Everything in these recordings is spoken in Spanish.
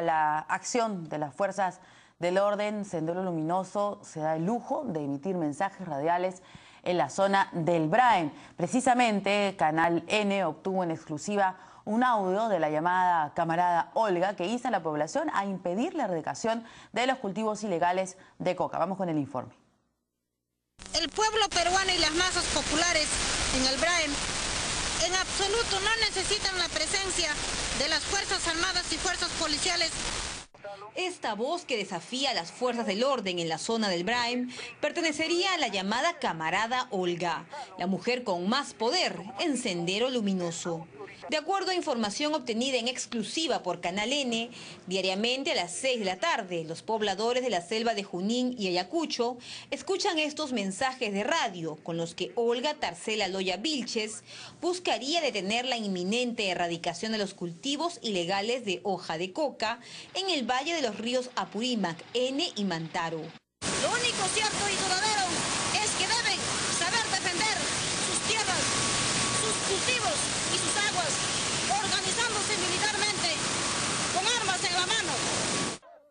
La acción de las fuerzas del orden, Sendero Luminoso se da el lujo de emitir mensajes radiales en la zona del Braem. Precisamente, Canal N obtuvo en exclusiva un audio de la llamada camarada Olga que insta a la población a impedir la erradicación de los cultivos ilegales de coca. Vamos con el informe. El pueblo peruano y las masas populares en el Braem en absoluto no necesitan la presencia de las Fuerzas Armadas y Fuerzas Policiales. Esta voz que desafía a las fuerzas del orden en la zona del Braem pertenecería a la llamada camarada Olga, la mujer con más poder en Sendero Luminoso. De acuerdo a información obtenida en exclusiva por Canal N, diariamente a las 6 de la tarde, los pobladores de la selva de Junín y Ayacucho escuchan estos mensajes de radio con los que Olga Tarcela Loya Vilches buscaría detener la inminente erradicación de los cultivos ilegales de hoja de coca en el valle de los ríos Apurímac, N y Mantaro. Lo único cierto y duradero es que deben saber defender sus tierras, sus cultivos y sus aguas, organizándose militarmente, con armas en la mano.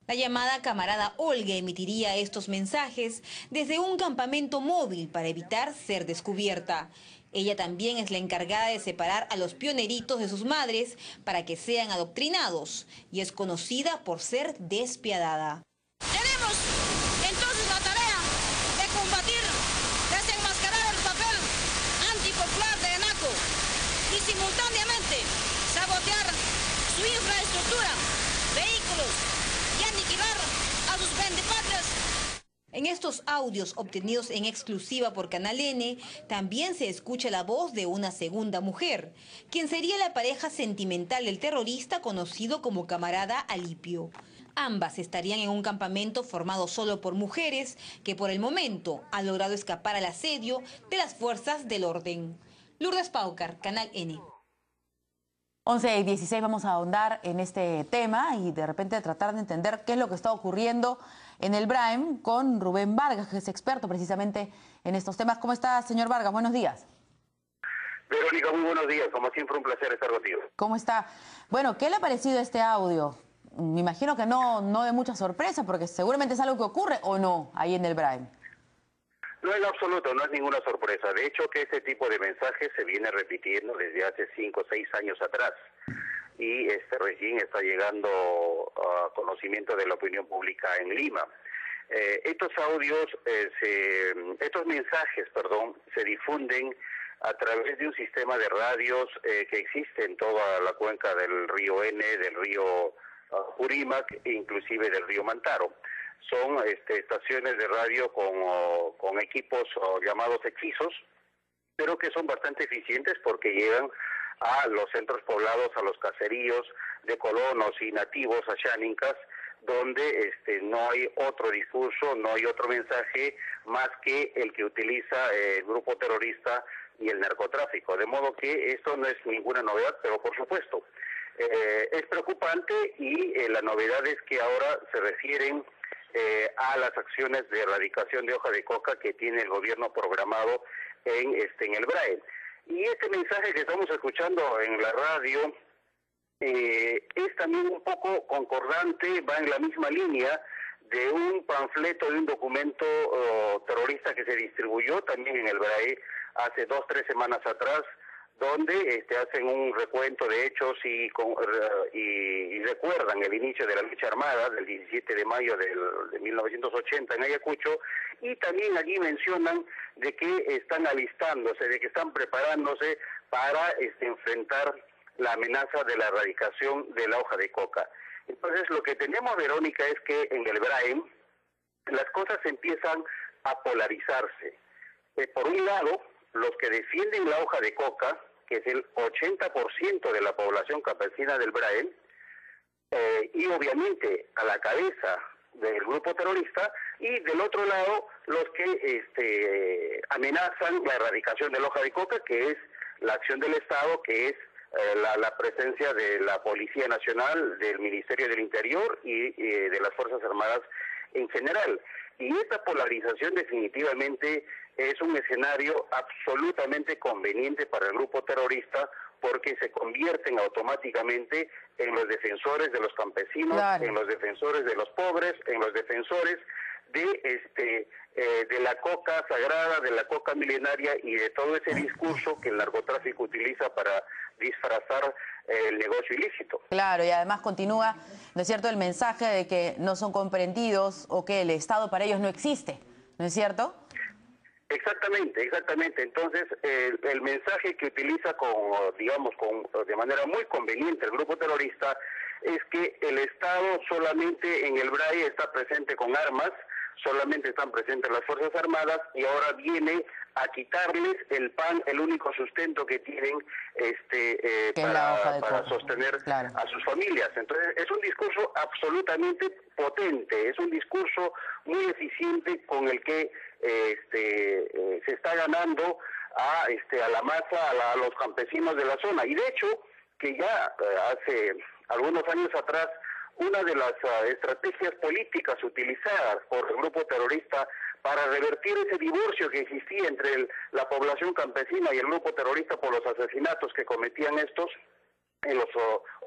La llamada camarada Olga emitiría estos mensajes desde un campamento móvil para evitar ser descubierta. Ella también es la encargada de separar a los pioneritos de sus madres para que sean adoctrinados y es conocida por ser despiadada. Tenemos entonces la tarea de combatir, desenmascarar el papel antipopular de ENACO y simultáneamente sabotear su infraestructura, vehículos y aniquilar a sus vendepatrias. En estos audios obtenidos en exclusiva por Canal N, también se escucha la voz de una segunda mujer, quien sería la pareja sentimental del terrorista conocido como camarada Alipio. Ambas estarían en un campamento formado solo por mujeres que por el momento han logrado escapar al asedio de las fuerzas del orden. Lourdes Paucar, Canal N. 11:16, vamos a ahondar en este tema y de repente tratar de entender qué es lo que está ocurriendo en el Braem con Rubén Vargas, que es experto precisamente en estos temas. ¿Cómo está, señor Vargas? Buenos días. Verónica, muy buenos días. Como siempre, un placer estar contigo. ¿Cómo está? Bueno, ¿qué le ha parecido este audio? Me imagino que no de mucha sorpresa, porque seguramente es algo que ocurre o no ahí en el Braem. No, en absoluto, no es ninguna sorpresa. De hecho, que este tipo de mensajes se viene repitiendo desde hace 5 o 6 años atrás. Y recién está llegando a conocimiento de la opinión pública en Lima. Estos mensajes, se difunden a través de un sistema de radios que existe en toda la cuenca del río N, del río Apurímac e inclusive del río Mantaro. Son estaciones de radio con equipos llamados hechizos, pero que son bastante eficientes porque llegan a los centros poblados, a los caseríos de colonos y nativos ashánincas, donde no hay otro discurso, no hay otro mensaje más que el que utiliza el grupo terrorista y el narcotráfico. De modo que esto no es ninguna novedad, pero por supuesto es preocupante y la novedad es que ahora se refieren a las acciones de erradicación de hoja de coca que tiene el gobierno programado en el Braem. Y este mensaje que estamos escuchando en la radio es también un poco concordante, va en la misma línea de un panfleto, de un documento terrorista que se distribuyó también en el Braem hace 2 o 3 semanas atrás, donde hacen un recuento de hechos y recuerdan el inicio de la lucha armada del 17 de mayo de 1980 en Ayacucho, y también allí mencionan de que están alistándose, de que están preparándose para enfrentar la amenaza de la erradicación de la hoja de coca. Entonces, lo que tenemos, Verónica, es que en el Braem las cosas empiezan a polarizarse. Por un lado, los que defienden la hoja de coca, que es el 80% de la población campesina del Braem, y obviamente a la cabeza del grupo terrorista, y del otro lado los que amenazan la erradicación de la hoja de coca, que es la acción del Estado, que es la presencia de la Policía Nacional, del Ministerio del Interior y de las Fuerzas Armadas en general. Y esta polarización definitivamente es un escenario absolutamente conveniente para el grupo terrorista, porque se convierten automáticamente en los defensores de los campesinos, claro, en los defensores de los pobres, en los defensores de la coca sagrada, de la coca milenaria y de todo ese discurso que el narcotráfico utiliza para disfrazar el negocio ilícito. Claro, y además continúa, ¿no es cierto?, el mensaje de que no son comprendidos o que el Estado para ellos no existe, ¿no es cierto? Exactamente, exactamente. Entonces, el mensaje que utiliza de manera muy conveniente el grupo terrorista es que el Estado solamente en el BRAE está presente con armas, solamente están presentes las Fuerzas Armadas y ahora viene a quitarles el pan, el único sustento que tienen para sostener a sus familias. Entonces, es un discurso absolutamente potente, es un discurso muy eficiente con el que se está ganando a la masa, a los campesinos de la zona. Y de hecho, que ya hace algunos años atrás, una de las estrategias políticas utilizadas por el grupo terrorista para revertir ese divorcio que existía entre la población campesina y el grupo terrorista por los asesinatos que cometían estos en los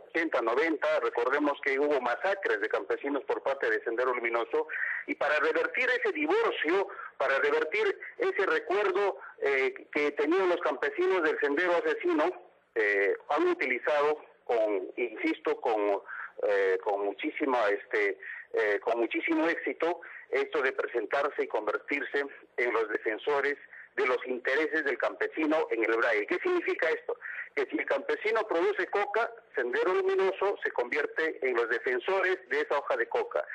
80, 90, recordemos que hubo masacres de campesinos por parte de Sendero Luminoso, y para revertir ese divorcio, para revertir ese recuerdo que tenían los campesinos del Sendero Asesino, han utilizado con muchísimo éxito esto de presentarse y convertirse en los defensores de los intereses del campesino en el BRAE. ¿Qué significa esto? Que si el campesino produce coca, Sendero Luminoso se convierte en los defensores de esa hoja de coca.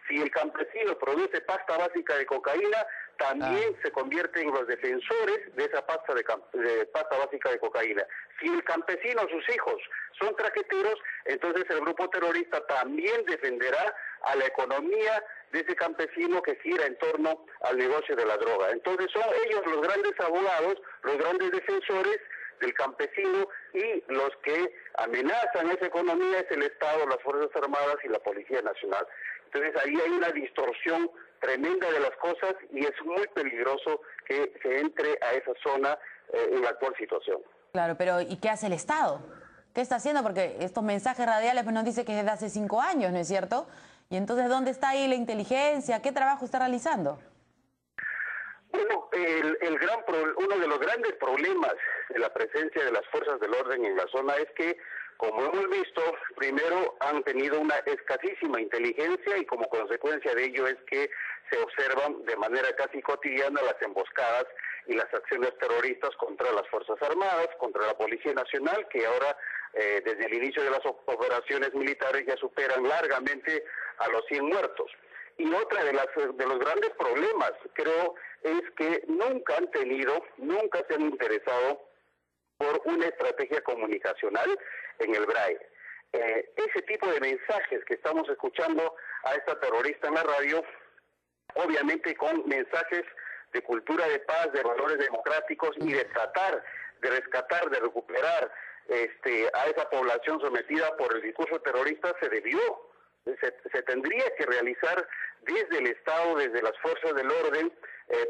Si el campesino produce pasta básica de cocaína, también se convierte en los defensores de esa pasta básica de cocaína. Si el campesino, sus hijos, son traqueteros, entonces el grupo terrorista también defenderá a la economía de ese campesino que gira en torno al negocio de la droga. Entonces son ellos los grandes abogados, los grandes defensores del campesino, y los que amenazan esa economía es el Estado, las Fuerzas Armadas y la Policía Nacional. Entonces ahí hay una distorsión tremenda de las cosas y es muy peligroso que se entre a esa zona en la actual situación. Claro, pero ¿y qué hace el Estado? ¿Qué está haciendo? Porque estos mensajes radiales nos dicen que es desde hace 5 años, ¿no es cierto? Y entonces, ¿dónde está ahí la inteligencia? ¿Qué trabajo está realizando? Bueno, uno de los grandes problemas de la presencia de las fuerzas del orden en la zona es que, como hemos visto, primero han tenido una escasísima inteligencia y como consecuencia de ello es que se observan de manera casi cotidiana las emboscadas y las acciones terroristas contra las Fuerzas Armadas, contra la Policía Nacional, que ahora desde el inicio de las operaciones militares ya superan largamente a los 100 muertos. Y otra de los grandes problemas, creo, es que nunca se han interesado por una estrategia comunicacional en el BRAE. Ese tipo de mensajes que estamos escuchando a esta terrorista en la radio, obviamente con mensajes de cultura de paz, de valores democráticos y de tratar de rescatar, de recuperar a esa población sometida por el discurso terrorista, se tendría que realizar desde el Estado, desde las fuerzas del orden,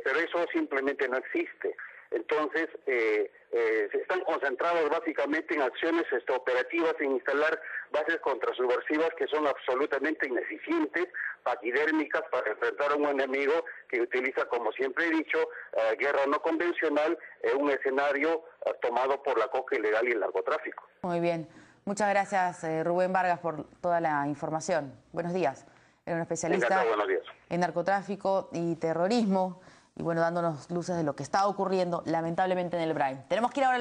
pero eso simplemente no existe. Entonces, se están concentrados básicamente en acciones operativas, en instalar bases contrasubversivas que son absolutamente ineficientes, paquidérmicas, para enfrentar a un enemigo que utiliza, como siempre he dicho, guerra no convencional en un escenario tomado por la coca ilegal y el narcotráfico. Muy bien. Muchas gracias, Rubén Vargas, por toda la información. Buenos días. Era un especialista en narcotráfico y terrorismo y, bueno, dándonos luces de lo que está ocurriendo, lamentablemente, en el BRAE. Tenemos que ir ahora